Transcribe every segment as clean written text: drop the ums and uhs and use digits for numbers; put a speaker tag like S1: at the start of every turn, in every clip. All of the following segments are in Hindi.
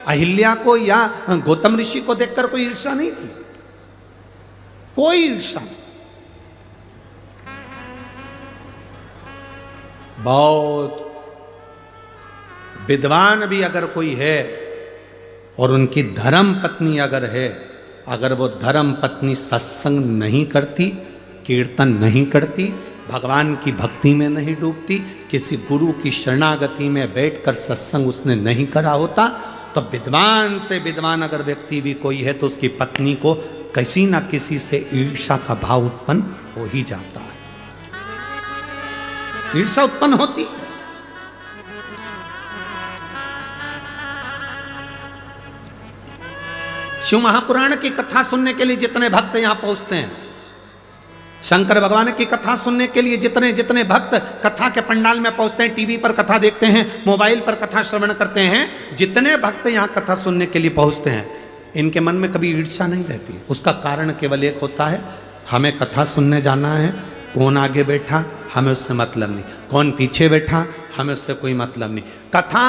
S1: अहिल्या को या गौतम ऋषि को देखकर कोई ईर्ष्या नहीं थी, कोई ईर्ष्या नहीं। बहुत विद्वान भी अगर कोई है और उनकी धर्म पत्नी अगर है, अगर वो धर्म पत्नी सत्संग नहीं करती, कीर्तन नहीं करती, भगवान की भक्ति में नहीं डूबती, किसी गुरु की शरणागति में बैठकर सत्संग उसने नहीं करा होता, तो विद्वान से विद्वान अगर व्यक्ति भी कोई है तो उसकी पत्नी को किसी न किसी से ईर्ष्या का भाव उत्पन्न हो ही जाता है। ईर्ष्या उत्पन्न होती है। शिव महापुराण की कथा सुनने के लिए जितने भक्त यहां पहुंचते हैं, शंकर भगवान की कथा सुनने के लिए जितने जितने भक्त कथा के पंडाल में पहुंचते हैं, टीवी पर कथा देखते हैं, मोबाइल पर कथा श्रवण करते हैं, जितने भक्त यहां कथा सुनने के लिए पहुंचते हैं, इनके मन में कभी ईर्ष्या नहीं रहती। उसका कारण केवल एक होता है, हमें कथा सुनने जाना है, कौन आगे बैठा हमें उससे मतलब नहीं, कौन पीछे बैठा हमें उससे कोई मतलब नहीं। कथा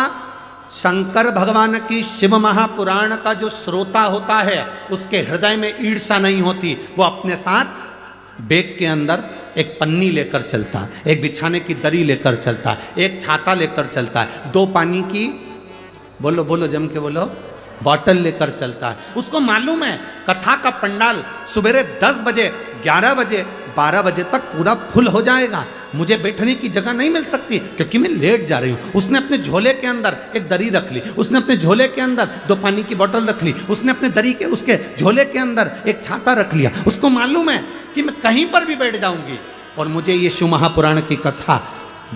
S1: शंकर भगवान की शिव महापुराण का जो श्रोता होता है उसके हृदय में ईर्ष्या नहीं होती। वो अपने साथ बैग के अंदर एक पन्नी लेकर चलता है, एक बिछाने की दरी लेकर चलता है, एक छाता लेकर चलता है, 2 पानी की बोलो बोलो जम के बोलो बॉटल लेकर चलता है। उसको मालूम है कथा का पंडाल सुबह 10 बजे 11 बजे 12 बजे तक पूरा फुल हो जाएगा, मुझे बैठने की जगह नहीं मिल सकती क्योंकि मैं लेट जा रही हूँ। उसने अपने झोले के अंदर एक दरी रख ली, उसने अपने झोले के अंदर 2 पानी की बोतल रख ली, उसने अपने दरी के उसके झोले के अंदर एक छाता रख लिया। उसको मालूम है कि मैं कहीं पर भी बैठ जाऊंगी और मुझे ये शिव महापुराण की कथा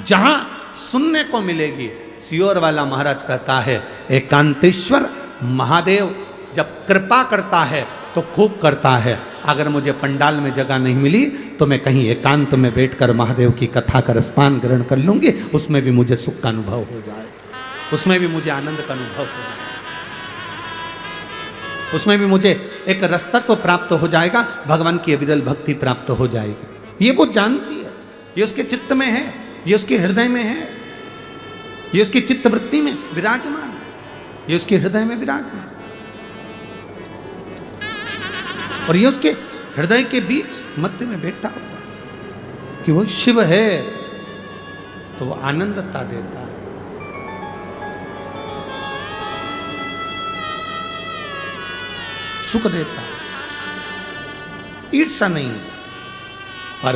S1: जहां सुनने को मिलेगी। सियोर वाला महाराज कहता है, एकांतेश्वर महादेव जब कृपा करता है तो खूब करता है। अगर मुझे पंडाल में जगह नहीं मिली तो मैं कहीं एकांत में बैठकर महादेव की कथा का रसपान ग्रहण कर लूंगी, उसमें भी मुझे सुख का अनुभव हो जाए, उसमें भी मुझे आनंद का अनुभव हो जाए, उसमें भी मुझे एक रसतत्व प्राप्त हो जाएगा, भगवान की अविरल भक्ति प्राप्त हो जाएगी। ये वो जानती है, ये उसके चित्त में है, ये उसके हृदय में है, ये उसकी चित्तवृत्ति में विराजमान है, ये उसके हृदय में विराजमान है। और ये उसके हृदय के बीच मध्य में बैठा हुआ कि वो शिव है तो वो आनंदता देता है। सुख देता है, ईर्ष्या नहीं है। पर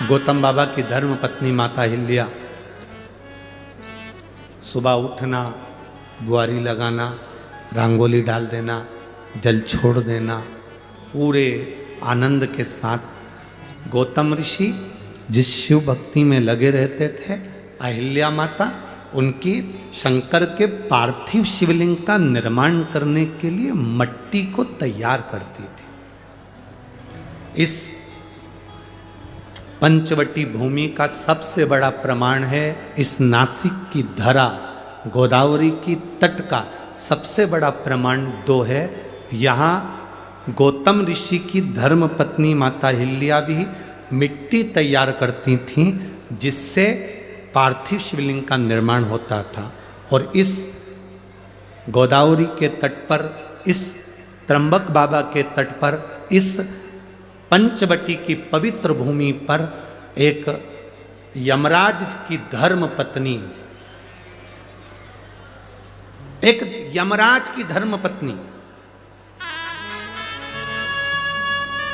S1: गौतम बाबा की धर्म पत्नी माता अहिल्या सुबह उठना, बुआरी लगाना, रंगोली डाल देना, जल छोड़ देना, पूरे आनंद के साथ गौतम ऋषि जिस शिव भक्ति में लगे रहते थे, अहिल्या माता उनकी शंकर के पार्थिव शिवलिंग का निर्माण करने के लिए मट्टी को तैयार करती थी। इस पंचवटी भूमि का सबसे बड़ा प्रमाण है इस नासिक की धरा, गोदावरी की तट का सबसे बड़ा प्रमाण 2 है। यहाँ गौतम ऋषि की धर्म पत्नी माता अहिल्या भी मिट्टी तैयार करती थीं जिससे पार्थिव शिवलिंग का निर्माण होता था। और इस गोदावरी के तट पर, इस त्र्यंबक बाबा के तट पर, इस पंचवटी की पवित्र भूमि पर एक यमराज की धर्म पत्नी, एक यमराज की धर्म पत्नी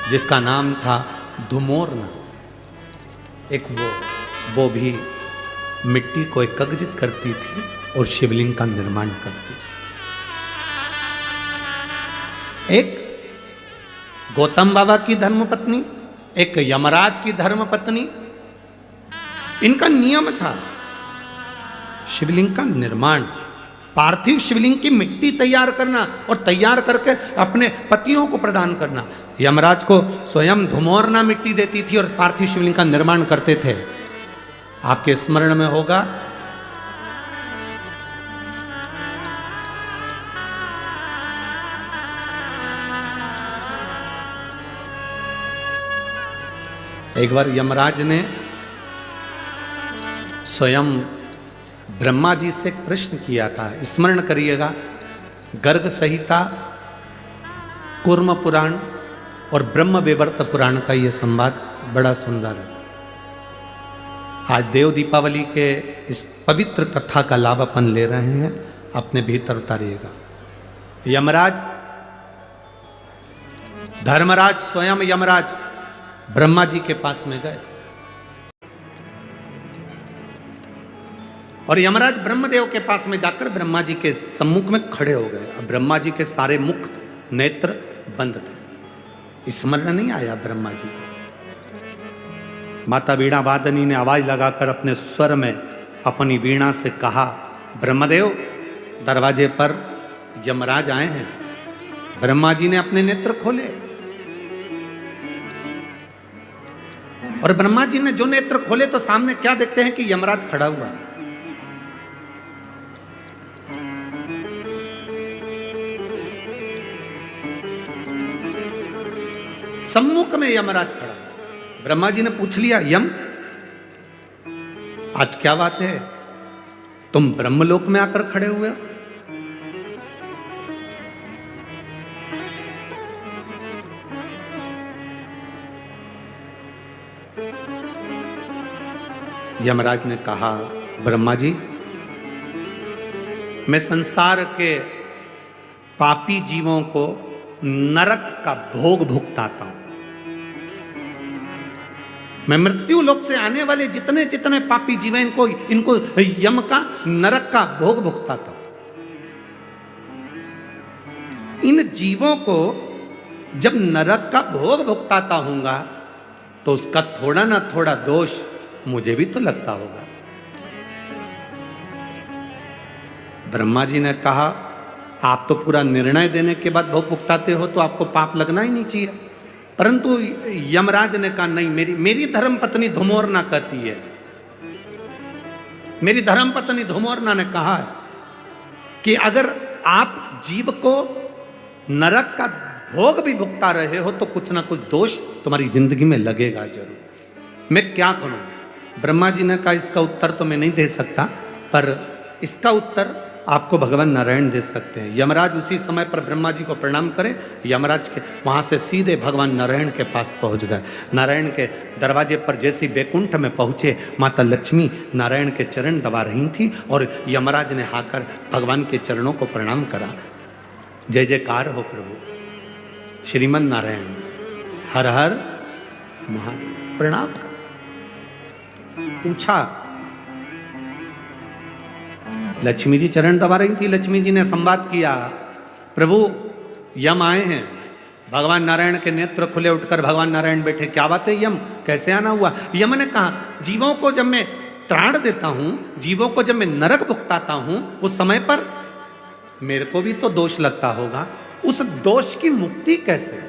S1: जिसका नाम था धुमोरना, एक वो भी मिट्टी को एकत्रित करती थी और शिवलिंग का निर्माण करती थी। एक गौतम बाबा की धर्मपत्नी, एक यमराज की धर्मपत्नी, इनका नियम था शिवलिंग का निर्माण, पार्थिव शिवलिंग की मिट्टी तैयार करना और तैयार करके अपने पतियों को प्रदान करना। यमराज को स्वयं धुमोरना मिट्टी देती थी और पार्थिव शिवलिंग का निर्माण करते थे। आपके स्मरण में होगा एक बार यमराज ने स्वयं ब्रह्मा जी से एक प्रश्न किया था, स्मरण करिएगा। गर्ग संहिता, कूर्म पुराण और ब्रह्म विवर्त पुराण का यह संवाद बड़ा सुंदर है। आज देव दीपावली के इस पवित्र कथा का लाभ अपन ले रहे हैं, अपने भीतर उतारिएगा। यमराज, धर्मराज स्वयं यमराज ब्रह्मा जी के पास में गए और यमराज ब्रह्मदेव के पास में जाकर ब्रह्मा जी के सम्मुख में खड़े हो गए। अब ब्रह्मा जी के सारे मुख नेत्र बंद थे, स्मरण नहीं आया ब्रह्मा जी को। माता वीणा वादनी ने आवाज लगाकर अपने स्वर में अपनी वीणा से कहा, ब्रह्मदेव दरवाजे पर यमराज आए हैं। ब्रह्मा जी ने अपने नेत्र खोले और ब्रह्मा जी ने जो नेत्र खोले तो सामने क्या देखते हैं कि यमराज खड़ा हुआ। सम्मुख में यमराज खड़ा। ब्रह्मा जी ने पूछ लिया, यम आज क्या बात है, तुम ब्रह्मलोक में आकर खड़े हुए हो? यमराज ने कहा, ब्रह्मा जी, मैं संसार के पापी जीवों को नरक का भोग भुगताता हूं। मैं मृत्यु लोक से आने वाले जितने जितने पापी जीव हैं इनको यम का नरक का भोग भुगताता हूं। इन जीवों को जब नरक का भोग भुगताता हूंगा तो उसका थोड़ा ना थोड़ा दोष मुझे भी तो लगता होगा। ब्रह्मा जी ने कहा, आप तो पूरा निर्णय देने के बाद भोग भुगताते हो तो आपको पाप लगना ही नहीं चाहिए। परंतु यमराज ने कहा, नहीं, मेरी धर्म पत्नी धुमोरना कहती है, मेरी धर्म पत्नी धुमोरना ने कहा है कि अगर आप जीव को नरक का भोग भी भुगता रहे हो तो कुछ ना कुछ दोष तुम्हारी जिंदगी में लगेगा जरूर। मैं क्या करूं? ब्रह्मा जी ने कहा, इसका उत्तर तो मैं नहीं दे सकता, पर इसका उत्तर आपको भगवान नारायण दे सकते हैं। यमराज उसी समय पर ब्रह्मा जी को प्रणाम करे, यमराज के वहां से सीधे भगवान नारायण के पास पहुंच गए। नारायण के दरवाजे पर जैसे बैकुंठ में पहुंचे, माता लक्ष्मी नारायण के चरण दबा रही थी और यमराज ने आकर भगवान के चरणों को प्रणाम करा। जय जयकार हो प्रभु, श्रीमन नारायण, हर हर महादेव। प्रणाम कर पूछा, लक्ष्मी जी चरण दबा रही थी। लक्ष्मी जी ने संवाद किया, प्रभु यम आए हैं। भगवान नारायण के नेत्र खुले, उठकर भगवान नारायण बैठे। क्या बात है यम, कैसे आना हुआ? यम ने कहा, जीवों को जब मैं त्राण देता हूं, जीवों को जब मैं नरक भुगताता हूं, उस समय पर मेरे को भी तो दोष लगता होगा। उस दोष की मुक्ति कैसे,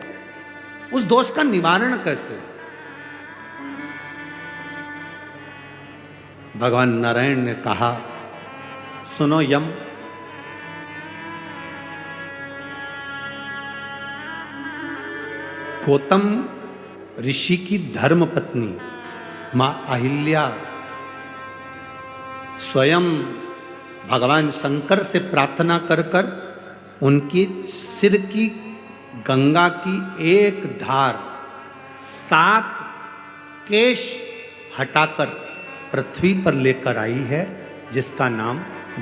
S1: उस दोष का निवारण कैसे? भगवान नारायण ने कहा, सुनो यम, गौतम ऋषि की धर्म पत्नी मां अहिल्या स्वयं भगवान शंकर से प्रार्थना कर कर उनकी सिर की गंगा की एक धार 7 केश हटाकर पृथ्वी पर लेकर आई है, जिसका नाम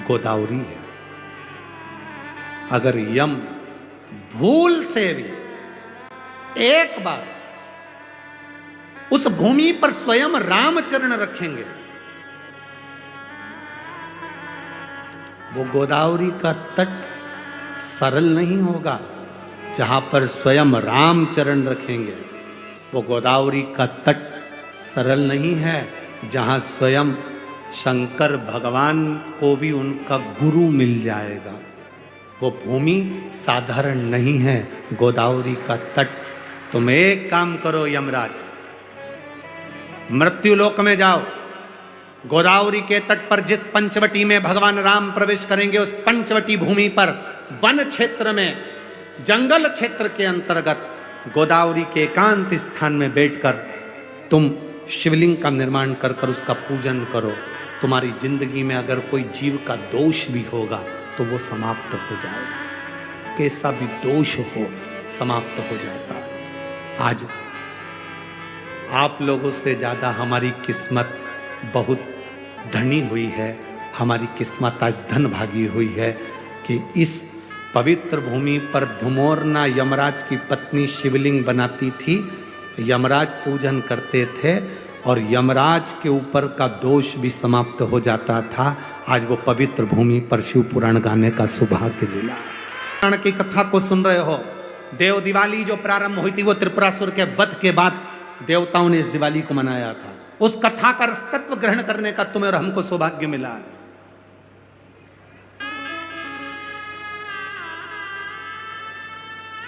S1: गोदावरी है। अगर यम भूल से भी एक बार उस भूमि पर स्वयं रामचरण रखेंगे, वो गोदावरी का तट सरल नहीं होगा। जहां पर स्वयं रामचरण रखेंगे, वो गोदावरी का तट सरल नहीं है। जहां स्वयं शंकर भगवान को भी उनका गुरु मिल जाएगा। वो भूमि साधारण नहीं है, गोदावरी का तट। तुम एक काम करो यमराज, मृत्यु लोक में जाओ, गोदावरी के तट पर जिस पंचवटी में भगवान राम प्रवेश करेंगे, उस पंचवटी भूमि पर वन क्षेत्र में, जंगल क्षेत्र के अंतर्गत गोदावरी के एकांत स्थान में बैठकर तुम शिवलिंग का निर्माण कर कर उसका पूजन करो। तुम्हारी जिंदगी में अगर कोई जीव का दोष भी होगा तो वो समाप्त हो जाएगा। कैसा भी दोष हो समाप्त हो जाता है। आज आप लोगों से ज्यादा हमारी किस्मत बहुत धनी हुई है, हमारी किस्मत आज धन भागी हुई है कि इस पवित्र भूमि पर धुमोरना यमराज की पत्नी शिवलिंग बनाती थी, यमराज पूजन करते थे और यमराज के ऊपर का दोष भी समाप्त हो जाता था। आज वो पवित्र भूमि पर शिव पुराण गाने का सौभाग्य मिला। पुराण की कथा को सुन रहे हो। देव दिवाली जो प्रारंभ हुई थी वो त्रिपुरासुर के वध के बाद देवताओं ने इस दिवाली को मनाया था। उस कथा का तत्व ग्रहण करने का तुम्हें और हमको सौभाग्य मिला है।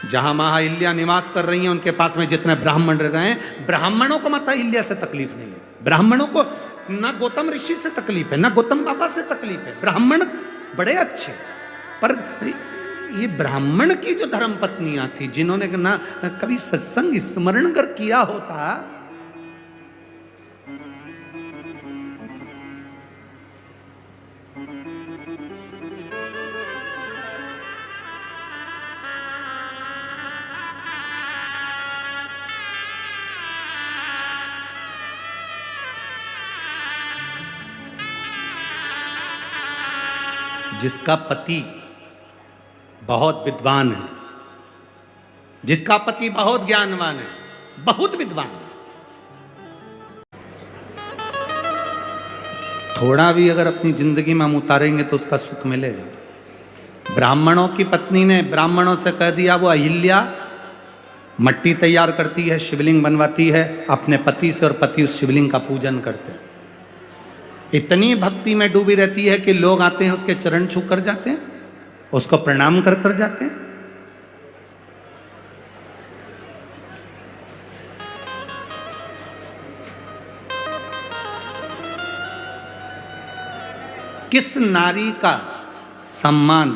S1: जहां मां अहिल्या निवास कर रही हैं उनके पास में जितने ब्राह्मण रह रहे हैं, ब्राह्मणों को माता अहिल्या से तकलीफ नहीं है। ब्राह्मणों को ना गौतम ऋषि से तकलीफ है, ना गौतम बाबा से तकलीफ है। ब्राह्मण बड़े अच्छे, पर ये ब्राह्मण की जो धर्म पत्नियां थी जिन्होंने ना कभी सत्संग स्मरण कर किया होता, जिसका पति बहुत विद्वान है, जिसका पति बहुत ज्ञानवान है, बहुत विद्वान है, थोड़ा भी अगर अपनी जिंदगी में हम उतारेंगे तो उसका सुख मिलेगा। ब्राह्मणों की पत्नी ने ब्राह्मणों से कह दिया, वो अहिल्या मट्टी तैयार करती है, शिवलिंग बनवाती है अपने पति से, और पति उस शिवलिंग का पूजन करते हैं। इतनी भक्ति में डूबी रहती है कि लोग आते हैं उसके चरण छू कर जाते हैं, उसको प्रणाम कर कर जाते हैं। किस नारी का सम्मान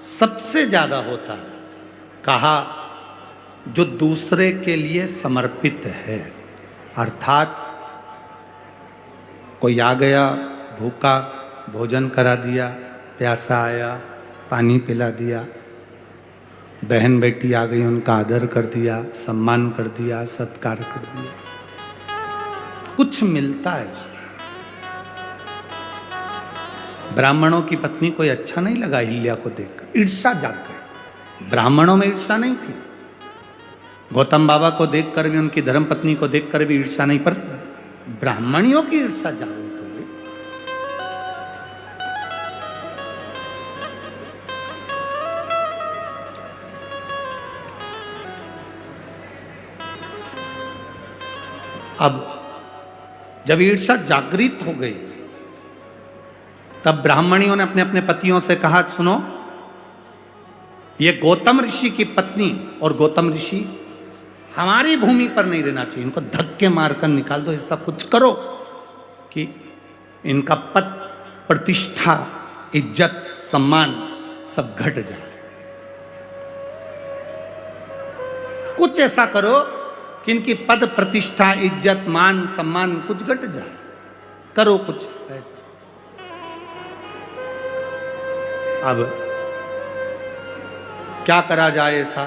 S1: सबसे ज्यादा होता है? कहा, जो दूसरे के लिए समर्पित है। अर्थात कोई आ गया भूखा, भोजन करा दिया, प्यासा आया पानी पिला दिया, बहन बेटी आ गई उनका आदर कर दिया, सम्मान कर दिया, सत्कार कर दिया, कुछ मिलता है उससे। ब्राह्मणों की पत्नी कोई अच्छा नहीं लगा अहिल्या को देखकर, ईर्ष्या जाग गई। ब्राह्मणों में ईर्ष्या नहीं थी, गौतम बाबा को देखकर भी, उनकी धर्मपत्नी को देखकर भी ईर्ष्या नहीं, पर ब्राह्मणियों की ईर्ष्या जागृत हो गई। अब जब ईर्ष्या जागृत हो गई तब ब्राह्मणियों ने अपने अपने पतियों से कहा, सुनो, ये गौतम ऋषि की पत्नी और गौतम ऋषि हमारी भूमि पर नहीं रहना चाहिए, इनको धक्के मारकर निकाल दो, ऐसा कुछ करो कि इनका पद, प्रतिष्ठा, इज्जत, सम्मान सब घट जाए। कुछ ऐसा करो कि इनकी पद, प्रतिष्ठा, इज्जत, मान, सम्मान कुछ घट जाए, करो कुछ ऐसा। अब क्या करा जाए ऐसा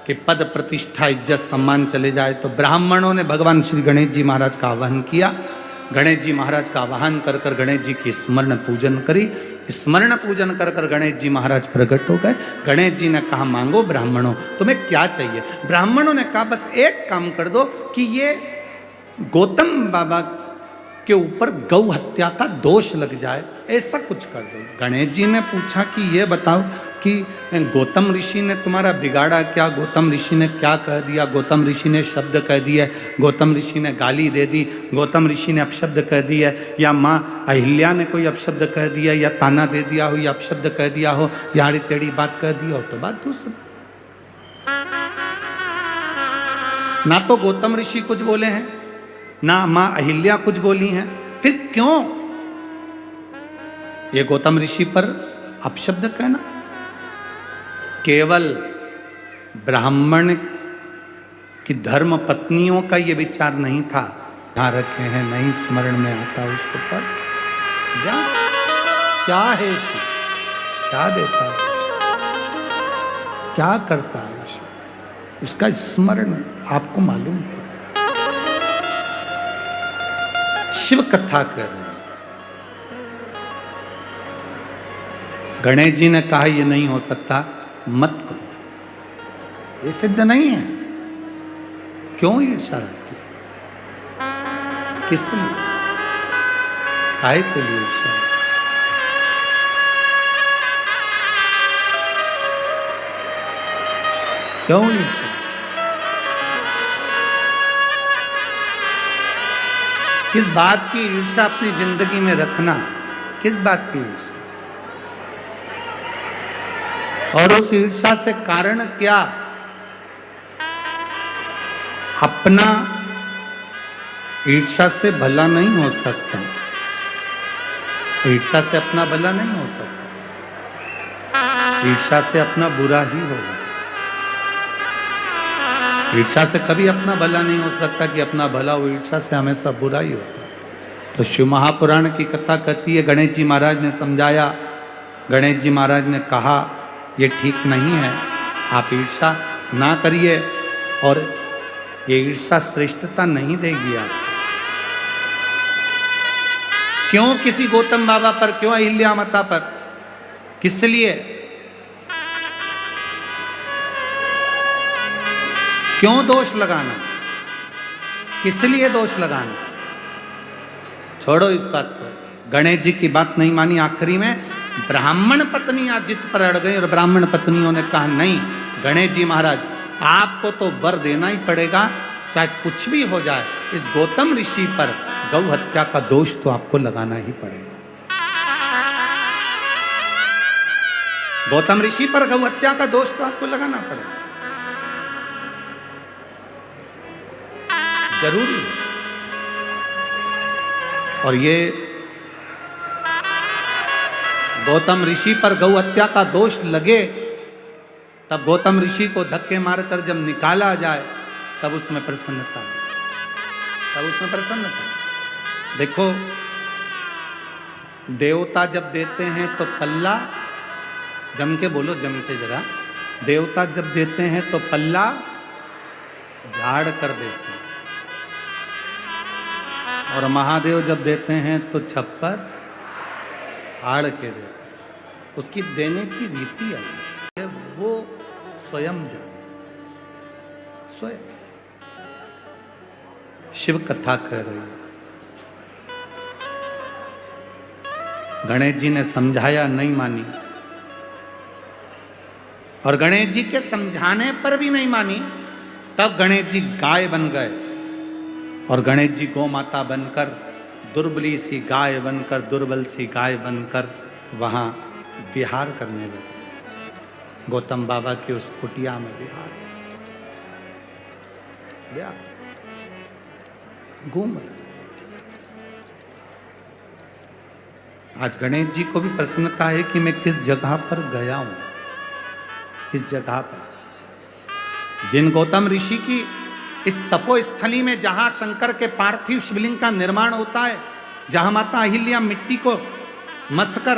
S1: कि पद, प्रतिष्ठा, इज्जत, सम्मान चले जाए? तो ब्राह्मणों ने भगवान श्री गणेश जी महाराज का आवाहन किया। गणेश जी महाराज का आवाहन कर कर गणेश जी की स्मरण पूजन करी। स्मरण पूजन कर कर गणेश जी महाराज प्रकट हो गए। गणेश जी ने कहा, मांगो ब्राह्मणों, तुम्हें क्या चाहिए? ब्राह्मणों ने कहा, बस एक काम कर दो कि ये गौतम बाबा के ऊपर गौ हत्या का दोष लग जाए, ऐसा कुछ कर दो। गणेश जी ने पूछा कि ये बताओ कि गौतम ऋषि ने तुम्हारा बिगाड़ा क्या? गौतम ऋषि ने क्या कह दिया? गौतम ऋषि ने शब्द कह दिए, गौतम ऋषि ने गाली दे दी, गौतम ऋषि ने अपशब्द कह दिया, या माँ अहिल्या ने कोई अपशब्द कह दिया, या ताना दे दिया हो, या अपशब्द कह दिया हो, या आड़ी टेढ़ी बात कह दी हो, तो बात दूसरी। ना तो गौतम ऋषि कुछ बोले हैं, ना माँ अहिल्या कुछ बोली हैं, फिर क्यों ये गौतम ऋषि पर अपशब्द कहना? केवल ब्राह्मण की धर्म पत्नियों का ये विचार नहीं था, यहाँ रखे हैं, नहीं स्मरण में आता उसके पास। क्या क्या है शिव, क्या देता है, क्या करता है शिव, उसका स्मरण आपको मालूम है। शिव कथा कर रहे हैं। गणेश जी ने कहा ये नहीं हो सकता, मत करो, ये सिद्ध नहीं है। क्यों ईर्ष्या रखती है, किस लिए, काहे के लिए ईर्ष्या? क्यों ईर्ष्या? किस बात की ईर्ष्या अपनी जिंदगी में रखना, किस बात की ईर्ष्या? और उस ईर्ष्या से कारण क्या? अपना ईर्ष्या से भला नहीं हो सकता, ईर्ष्या से अपना भला नहीं हो सकता, ईर्ष्या से अपना बुरा ही होगा। ईर्ष्या से कभी अपना भला नहीं हो सकता कि अपना भला हो, ईर्ष्या से हमेशा बुरा ही होता है। तो शिव महापुराण की कथा कहती है, गणेश जी महाराज ने समझाया, गणेश जी महाराज ने कहा ये ठीक नहीं है, आप ईर्ष्या ना करिए, और ये ईर्ष्या श्रेष्ठता नहीं देगी आपको। क्यों किसी गौतम बाबा पर, क्यों अहिल्या माता पर, किस लिए, क्यों दोष लगाना, किस लिए दोष लगाना? छोड़ो इस बात को। गणेश जी की बात नहीं मानी, आखिरी में ब्राह्मण पत्नियां जिद पर अड़ गई और ब्राह्मण पत्नियों ने कहा नहीं गणेश जी महाराज आपको तो वर देना ही पड़ेगा, चाहे कुछ भी हो जाए, इस गौतम ऋषि पर गौ हत्या का दोष तो आपको लगाना ही पड़ेगा। गौतम ऋषि पर गौ हत्या का दोष तो आपको लगाना पड़ेगा, जरूरी है। और ये गौतम ऋषि पर गौ हत्या का दोष लगे, तब गौतम ऋषि को धक्के मारकर जब निकाला जाए, तब उसमें प्रसन्नता, तब उसमें प्रसन्नता। देखो देवता जब देते हैं तो पल्ला, जम के बोलो, जम के जरा, देवता जब देते हैं तो पल्ला झाड़ कर देते हैं, और महादेव जब देते हैं तो छप्पर फाड़ के देते हैं। उसकी देने की रीति अलग है, वो स्वयं जाने, स्वयं। शिव कथा कह रही है, गणेश जी ने समझाया, नहीं मानी, और गणेश जी के समझाने पर भी नहीं मानी, तब गणेश जी गाय बन गए, और गणेश जी गौ माता बनकर, दुर्बली सी गाय बनकर, दुर्बल सी गाय बनकर वहाँ विहार करने लगे। गौतम बाबा की उस कुटिया में विहार, घूम रहे। आज गणेश जी को भी प्रसन्नता है कि मैं किस जगह पर गया हूं, किस जगह पर, जिन गौतम ऋषि की इस तपोस्थली में, जहां शंकर के पार्थिव शिवलिंग का निर्माण होता है, जहां माता अहिल्या मिट्टी को मसकर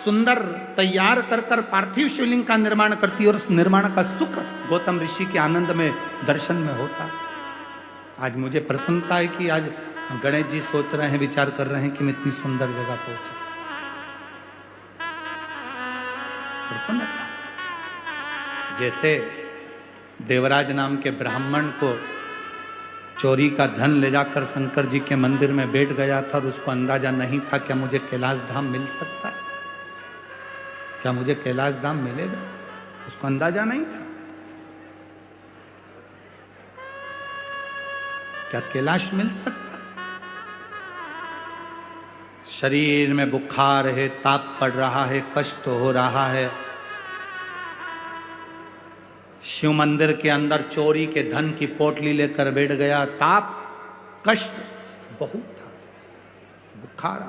S1: सुंदर तैयार कर कर पार्थिव शिवलिंग का निर्माण करती है, और उस निर्माण का सुख गौतम ऋषि के आनंद में, दर्शन में होता है। आज मुझे प्रसन्नता है कि आज गणेश जी सोच रहे हैं, विचार कर रहे हैं कि मैं इतनी सुंदर जगह पहुंचा। प्रसन्नता। जैसे देवराज नाम के ब्राह्मण को चोरी का धन ले जाकर शंकर जी के मंदिर में बैठ गया था, और उसको अंदाजा नहीं था क्या मुझे कैलाश धाम मिल सकता है, क्या मुझे कैलाश धाम मिलेगा, उसको अंदाजा नहीं था। क्या कैलाश मिल सकता है? शरीर में बुखार है, ताप पड़ रहा है, कष्ट हो रहा है, शिव मंदिर के अंदर चोरी के धन की पोटली लेकर बैठ गया, ताप कष्ट बहुत था, बुखार।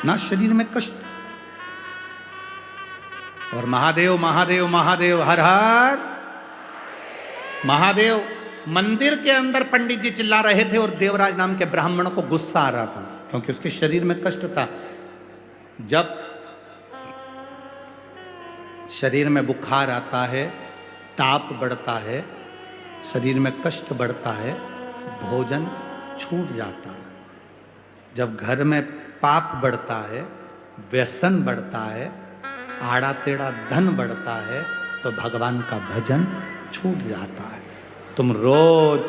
S1: ना शरीर में कष्ट। और महादेव महादेव महादेव हर हर महादेव। मंदिर के अंदर पंडित जी चिल्ला रहे थे और देवराज नाम के ब्राह्मण को गुस्सा आ रहा था क्योंकि उसके शरीर में कष्ट था। जब शरीर में बुखार आता है, ताप बढ़ता है, शरीर में कष्ट बढ़ता है, भोजन छूट जाता है। जब घर में पाप बढ़ता है, व्यसन बढ़ता है, आड़ा टेढ़ा धन बढ़ता है, तो भगवान का भजन छूट जाता है। तुम रोज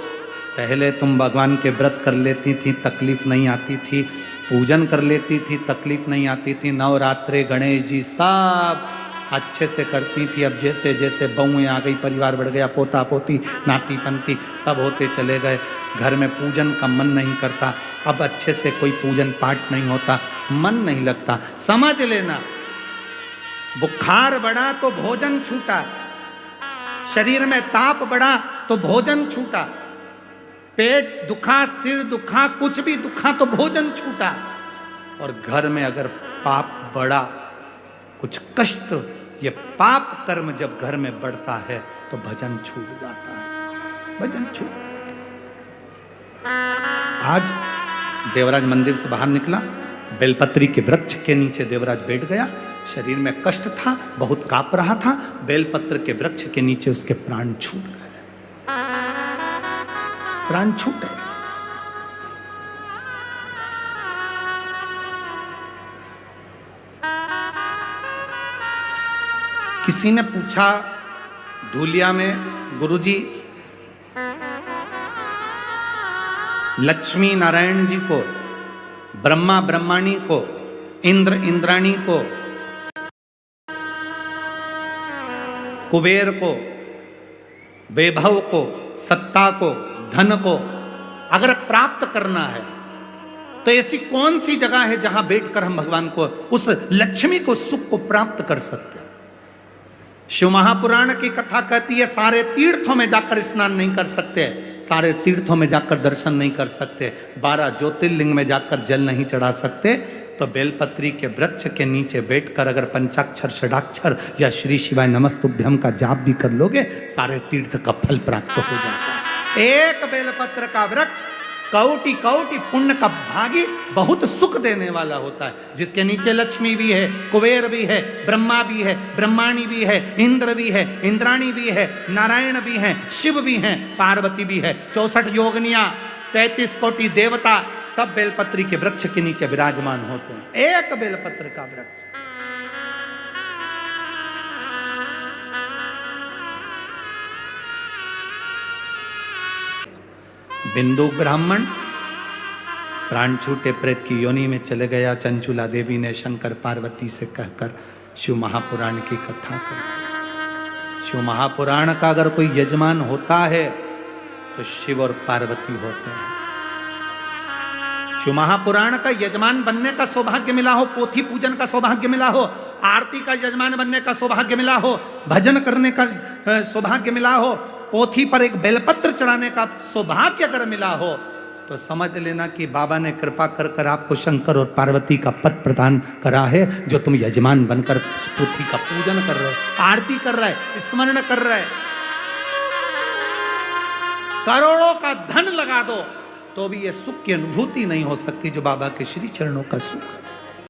S1: पहले तुम भगवान के व्रत कर लेती थी, तकलीफ नहीं आती थी, पूजन कर लेती थी, तकलीफ नहीं आती थी, नवरात्रे गणेश जी सब अच्छे से करती थी। अब जैसे जैसे बहुएं आ गई, परिवार बढ़ गया, पोता पोती नाती पंती सब होते चले गए, घर में पूजन का मन नहीं करता। अब अच्छे से कोई पूजन पाठ नहीं होता, मन नहीं लगता। समझ लेना, बुखार बढ़ा तो भोजन छूटा, शरीर में ताप बढ़ा तो भोजन छूटा, पेट दुखा, सिर दुखा, कुछ भी दुखा तो भोजन छूटा। और घर में अगर पाप बढ़ा, कुछ कष्ट, ये पाप कर्म जब घर में बढ़ता है तो भजन छूट जाता है, भजन छूट। आज देवराज मंदिर से बाहर निकला, बेलपत्री के वृक्ष के नीचे देवराज बैठ गया। शरीर में कष्ट था, बहुत कांप रहा था, बेलपत्र के वृक्ष के नीचे उसके प्राण छूट गए, प्राण छूटे। किसी ने पूछा धूलिया में, गुरुजी लक्ष्मी नारायण जी को, ब्रह्मा ब्रह्माणी को, इंद्र इंद्राणी को, कुबेर को, वैभव को, सत्ता को, धन को अगर प्राप्त करना है तो ऐसी कौन सी जगह है जहां बैठकर हम भगवान को, उस लक्ष्मी को, सुख को प्राप्त कर सकते हैं। शिव महापुराण की कथा कहती है सारे तीर्थों में जाकर स्नान नहीं कर सकते, सारे तीर्थों में जाकर दर्शन नहीं कर सकते, 12 ज्योतिर्लिंग में जाकर जल नहीं चढ़ा सकते, तो बेलपत्री के वृक्ष के नीचे बैठकर अगर पंचाक्षर षडाक्षर या श्री शिवाय नमस्तुभ्यम का जाप भी कर लोगे, सारे तीर्थ का फल प्राप्त हो जाता है। एक बेलपत्र का वृक्ष कौटि कौटि पुण्य का भागी, बहुत सुख देने वाला होता है। जिसके नीचे लक्ष्मी भी है, कुबेर भी है, ब्रह्मा भी है, ब्रह्माणी भी है, इंद्र भी है, इंद्राणी भी है, नारायण भी है, शिव भी है, पार्वती भी है, 64 योगनिया, 33 कोटि देवता सब बेलपत्री के वृक्ष के नीचे विराजमान होते हैं। एक बेलपत्र का वृक्ष। बिंदु ब्राह्मण प्राण छूटे प्रेत की योनि में चले गया। चंचुला देवी ने शंकर पार्वती से कहकर शिव महापुराण की कथा कर। शिव महापुराण का अगर कोई यजमान होता है तो शिव और पार्वती होते हैं। शिव महापुराण का यजमान बनने का सौभाग्य मिला हो, पोथी पूजन का सौभाग्य मिला हो, आरती का यजमान बनने का सौभाग्य मिला हो, भजन करने का सौभाग्य मिला हो, पोथी पर एक बेलपत्र चढ़ाने का सौभाग्य अगर मिला हो, तो समझ लेना कि बाबा ने कृपा कर कर आपको शंकर और पार्वती का पद प्रदान करा है, जो तुम यजमान बनकर पोथी का पूजन कर रहे हो, आरती कर रहे, स्मरण कर रहे। करोड़ों का धन लगा दो तो भी ये सुख की अनुभूति नहीं हो सकती जो बाबा के श्री चरणों का सुख है।